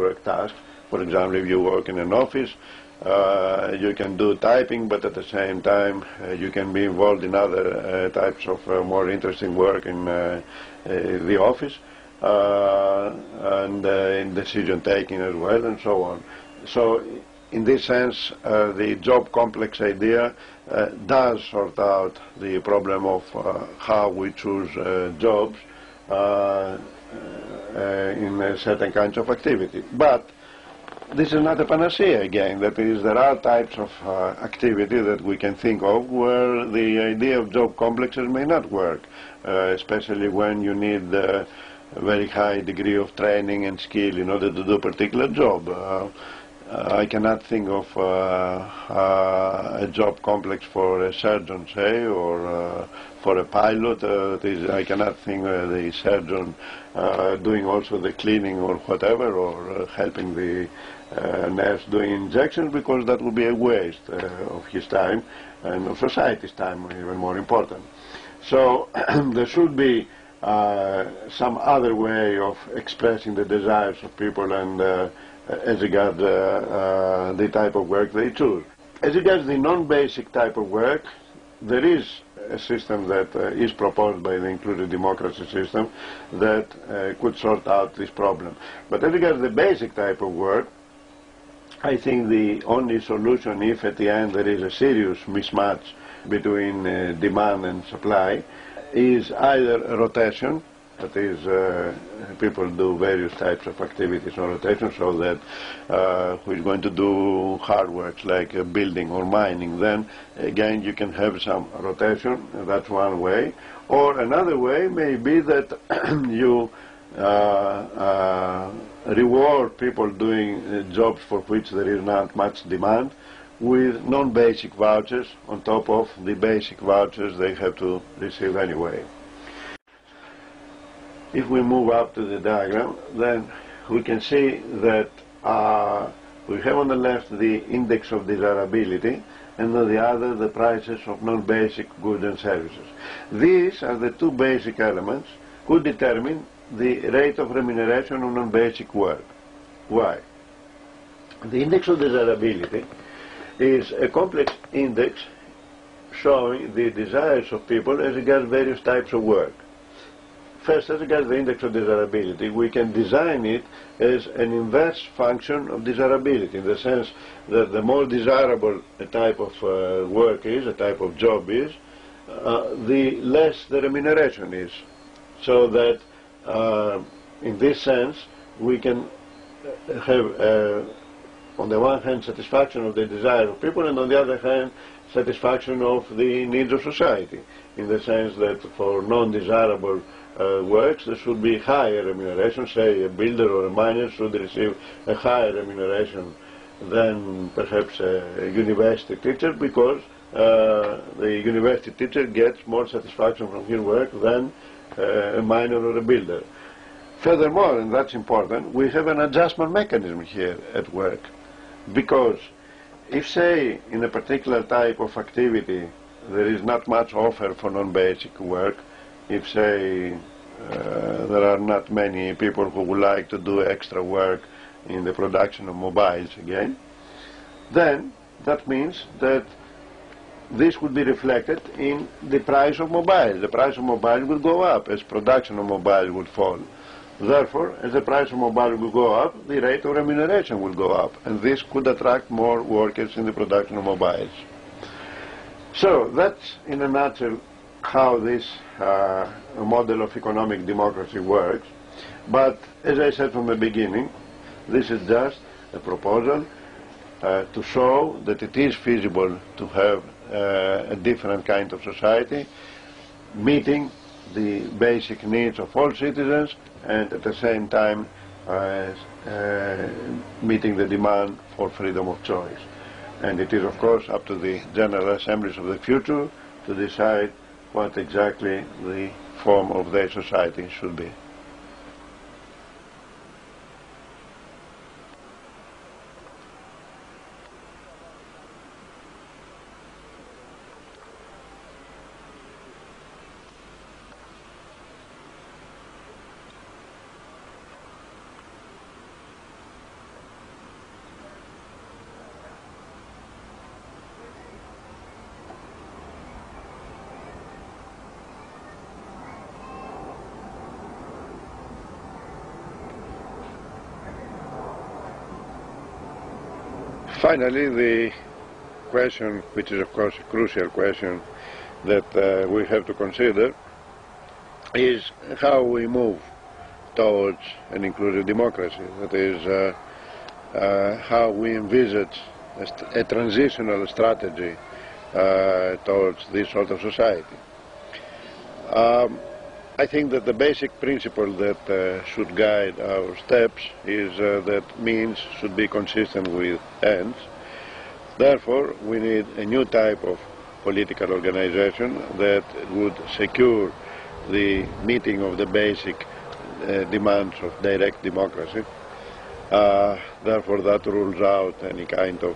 work tasks. For example, if you work in an office, you can do typing, but at the same time you can be involved in other types of more interesting work in the office and in decision taking as well, and so on. So in this sense, the job complex idea does sort out the problem of how we choose jobs in certain kinds of activity. But this is not a panacea again. That is, there are types of activity that we can think of where the idea of job complexes may not work, especially when you need a very high degree of training and skill in order to do a particular job. I cannot think of a job complex for a surgeon, say, or for a pilot. I cannot think of the surgeon doing also the cleaning or whatever, or helping the nurse doing injections, because that would be a waste of his time and of society's time, even more important. So there should be some other way of expressing the desires of people and as regards the type of work they choose. As regards the non-basic type of work, there is a system that is proposed by the inclusive democracy system that could sort out this problem. But as regards the basic type of work, I think the only solution, if at the end there is a serious mismatch between demand and supply, is either rotation. That is, people do various types of activities on rotation, so that who is going to do hard works like building or mining, then again you can have some rotation. That's one way. Or another way may be that you reward people doing jobs for which there is not much demand with non-basic vouchers on top of the basic vouchers they have to receive anyway. If we move up to the diagram, then we can see that we have on the left the index of desirability, and on the other the prices of non-basic goods and services. These are the two basic elements who determine the rate of remuneration of non-basic work. Why? The index of desirability is a complex index showing the desires of people as regards various types of work. First, as regards the index of desirability, we can design it as an inverse function of desirability, in the sense that the more desirable a type of work is, a type of job is, the less the remuneration is. So that in this sense we can have on the one hand satisfaction of the desire of people, and on the other hand satisfaction of the needs of society, in the sense that for non-desirable works there should be higher remuneration. Say a builder or a miner should receive a higher remuneration than perhaps a university teacher, because the university teacher gets more satisfaction from his work than a miner or a builder. Furthermore, and that's important, we have an adjustment mechanism here at work, because if, say, in a particular type of activity there is not much offer for non-basic work, if, say, there are not many people who would like to do extra work in the production of mobiles again, then that means that this would be reflected in the price of mobile. The price of mobile will go up as production of mobile would fall. Therefore, as the price of mobile will go up, the rate of remuneration will go up, and this could attract more workers in the production of mobiles. So that's in a nutshell how this model of economic democracy works. But as I said from the beginning, this is just a proposal to show that it is feasible to have a different kind of society, meeting the basic needs of all citizens, and at the same time meeting the demand for freedom of choice. And it is, of course, up to the General Assemblies of the future to decide what exactly the form of their society should be. Finally, the question, which is of course a crucial question that we have to consider, is how we move towards an inclusive democracy. That is, how we envisage a transitional strategy towards this sort of society. I think that the basic principle that should guide our steps is that means should be consistent with ends. Therefore, we need a new type of political organization that would secure the meeting of the basic demands of direct democracy. Therefore, that rules out any kind of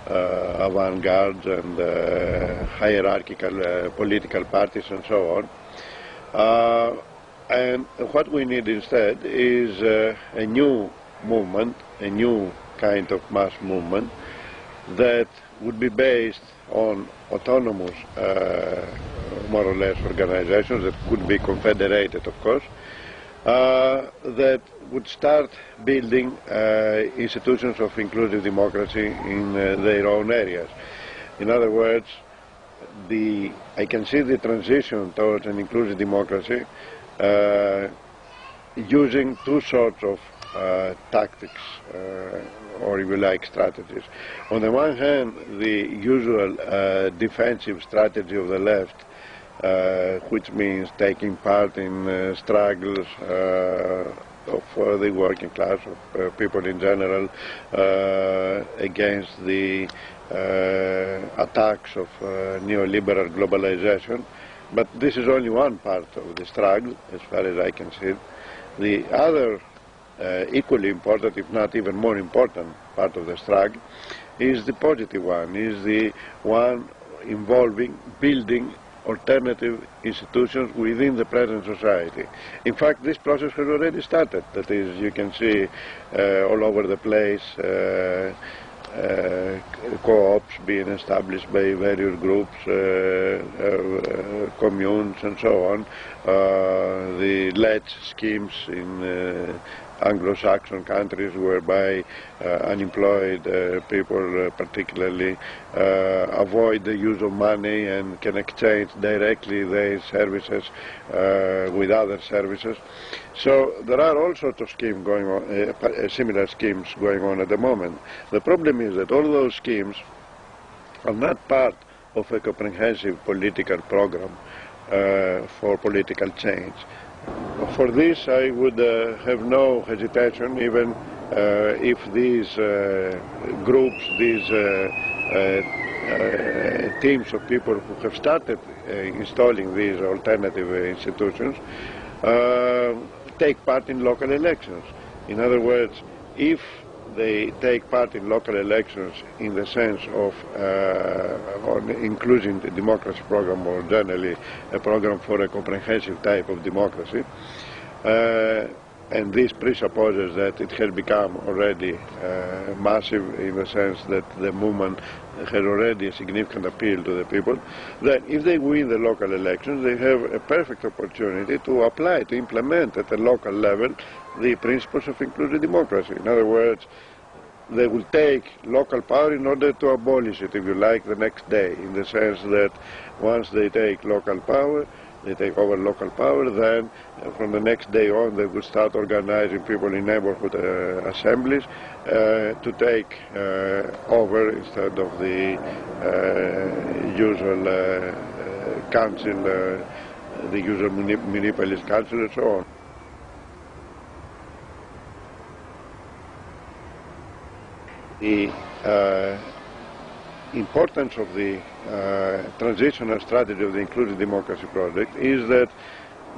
avant-garde and hierarchical political parties and so on. And what we need instead is a new movement, a new kind of mass movement that would be based on autonomous, more or less, organizations that could be confederated, of course, that would start building institutions of inclusive democracy in their own areas. In other words, I can see the transition towards an inclusive democracy using two sorts of tactics, or if you like, strategies. On the one hand, the usual defensive strategy of the left, which means taking part in struggles of the working class, of people in general, against the attacks of neoliberal globalization. But this is only one part of the struggle, as far as I can see. The other equally important, if not even more important, part of the struggle is the positive one, is the one involving building alternative institutions within the present society. In fact, this process has already started. That is, you can see all over the place co-ops being established by various groups, communes and so on, the LETS schemes in Anglo-Saxon countries whereby unemployed people particularly avoid the use of money and can exchange directly their services with other services. So there are all sorts of schemes going on, similar schemes going on at the moment. The problem is that all those schemes are not part of a comprehensive political program for political change. For this, I would have no hesitation, even if these groups, these teams of people who have started installing these alternative institutions take part in local elections. In other words, if they take part in local elections in the sense of including the democracy program, or generally a program for a comprehensive type of democracy, and this presupposes that it has become already massive in the sense that the movement has already a significant appeal to the people, then if they win the local elections, they have a perfect opportunity to apply, to implement at the local level the principles of inclusive democracy. In other words, they will take local power in order to abolish it, if you like, the next day, in the sense that once they take local power, they take over local power, then from the next day on they will start organizing people in neighborhood assemblies to take over instead of the usual council, the usual municipalist council and so on. The importance of the transitional strategy of the inclusive democracy project is that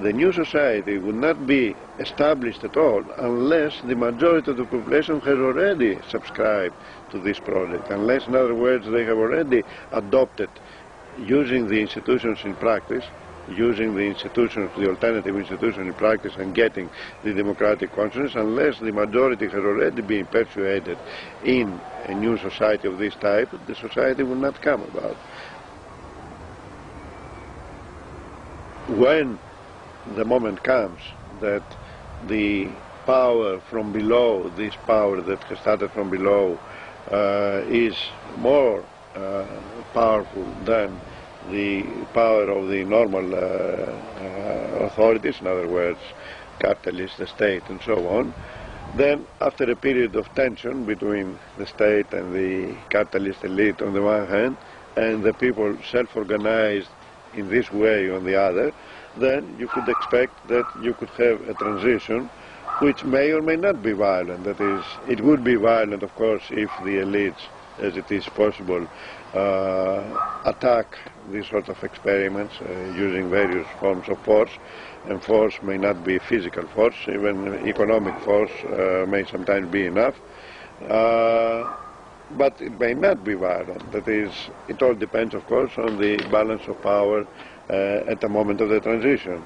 the new society would not be established at all unless the majority of the population has already subscribed to this project, unless, in other words, they have already adopted, using the institutions in practice, using the institutions, the alternative institutions in practice, and getting the democratic consciousness, unless the majority has already been persuaded in a new society of this type, the society will not come about. When the moment comes that the power from below, this power that has started from below, is more powerful than the power of the normal authorities, in other words, capitalists, the state, and so on, then after a period of tension between the state and the capitalist elite on the one hand, and the people self-organized in this way on the other, then you could expect that you could have a transition which may or may not be violent. That is, it would be violent, of course, if the elites, as it is possible, attack these sort of experiments using various forms of force, and force may not be physical force, even economic force may sometimes be enough, but it may not be violent. That is, it all depends, of course, on the balance of power at the moment of the transition.